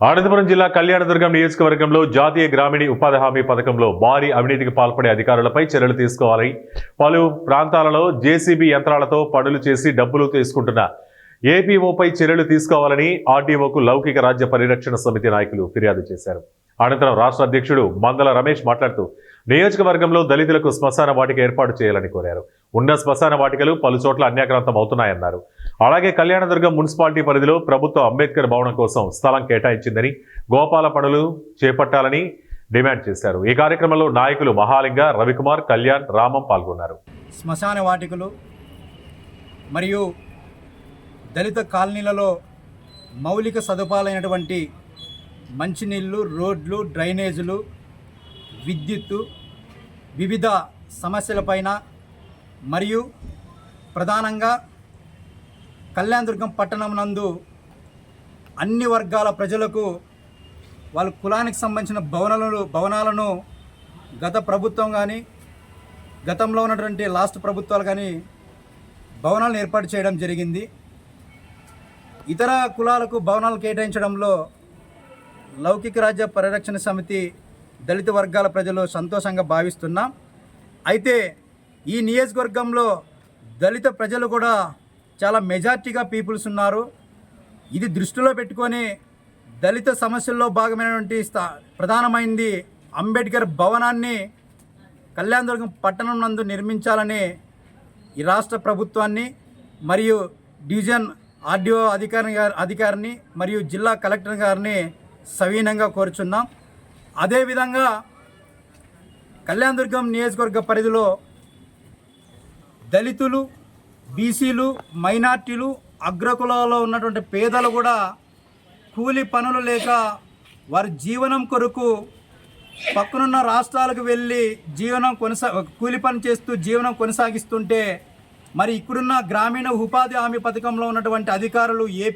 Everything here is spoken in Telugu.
అనంతపురం జిల్లా కళ్యాణదుర్గం నియోజకవర్గంలో జాతీయ గ్రామీణ ఉపాధి హామీ పథకంలో భారీ అవినీతికి పాల్పడే అధికారులపై చర్యలు తీసుకోవాలని పలు ప్రాంతాలలో జేసీబీ యంత్రాలతో పనులు చేసి డబ్బులు తీసుకుంటున్న ఏపీఓపై చర్యలు తీసుకోవాలని ఆర్డీఓకు లౌకిక రాజ్య పరిరక్షణ సమితి నాయకులు ఫిర్యాదు చేశారు. అనంతరం రాష్ట్ర అధ్యక్షుడు మందల రమేష్ మాట్లాడుతూ నియోజకవర్గంలో దళితులకు శ్మశాన వాటిక ఏర్పాటు చేయాలని కోరారు. ఉన్న శ్మశాన వాటికలు పలుచోట్ల అన్యాక్రాంతం అవుతున్నాయన్నారు. అలాగే కళ్యాణదుర్గం మున్సిపాలిటీ పరిధిలో ప్రభుత్వం అంబేద్కర్ భవనం కోసం స్థలం కేటాయించిందని, గోపాల పనులు చేపట్టాలని డిమాండ్ చేశారు. ఈ కార్యక్రమంలో నాయకులు మహాలింగ, రవికుమార్, కళ్యాణ్, రామం పాల్గొన్నారు. శ్మశాన వాటికలు మరియు దళిత కాలనీలలో మౌలిక సదుపాయాలైనటువంటి మంచినీళ్ళు, రోడ్లు, డ్రైనేజీలు, విద్యుత్తు, వివిధ సమస్యలపైన మరియు ప్రధానంగా కళ్యాణదుర్గం పట్టణం నందు అన్ని వర్గాల ప్రజలకు వాళ్ళ కులానికి సంబంధించిన భవనాలను గత ప్రభుత్వం కానీ గతంలో ఉన్నటువంటి లాస్ట్ ప్రభుత్వాలు కానీ భవనాలను ఏర్పాటు చేయడం జరిగింది. ఇతర కులాలకు భవనాలు కేటాయించడంలో లౌకిక రాజ్య పరిరక్షణ సమితి దళిత వర్గాల ప్రజలు సంతోషంగా భావిస్తున్నాం. అయితే ఈ నియోజకవర్గంలో దళిత ప్రజలు కూడా చాలా మెజార్టీగా పీపుల్స్ ఉన్నారు. ఇది దృష్టిలో పెట్టుకొని దళిత సమస్యల్లో భాగమైనటువంటి ప్రధానమైనది అంబేద్కర్ భవనాన్ని కళ్యాణదుర్గం పట్టణం నందు నిర్మించాలని ఈ రాష్ట్ర ప్రభుత్వాన్ని మరియు డివిజన్ ఆర్డీఓ అధికారిని మరియు జిల్లా కలెక్టర్ గారిని సవినయంగా కోరుచున్నాం. అదేవిధంగా కళ్యాణదుర్గం నియోజకవర్గ పరిధిలో దళితులు, బీసీలు, మైనార్టీలు, అగ్రకులాల్లో ఉన్నటువంటి పేదలు కూడా కూలి పనులు లేక వారి జీవనం కొరకు పక్కనున్న రాష్ట్రాలకు వెళ్ళి కూలి పని చేస్తూ జీవనం కొనసాగిస్తుంటే మరి ఇక్కడున్న గ్రామీణ ఉపాధి హామీ పథకంలో ఉన్నటువంటి అధికారులు ఏపీ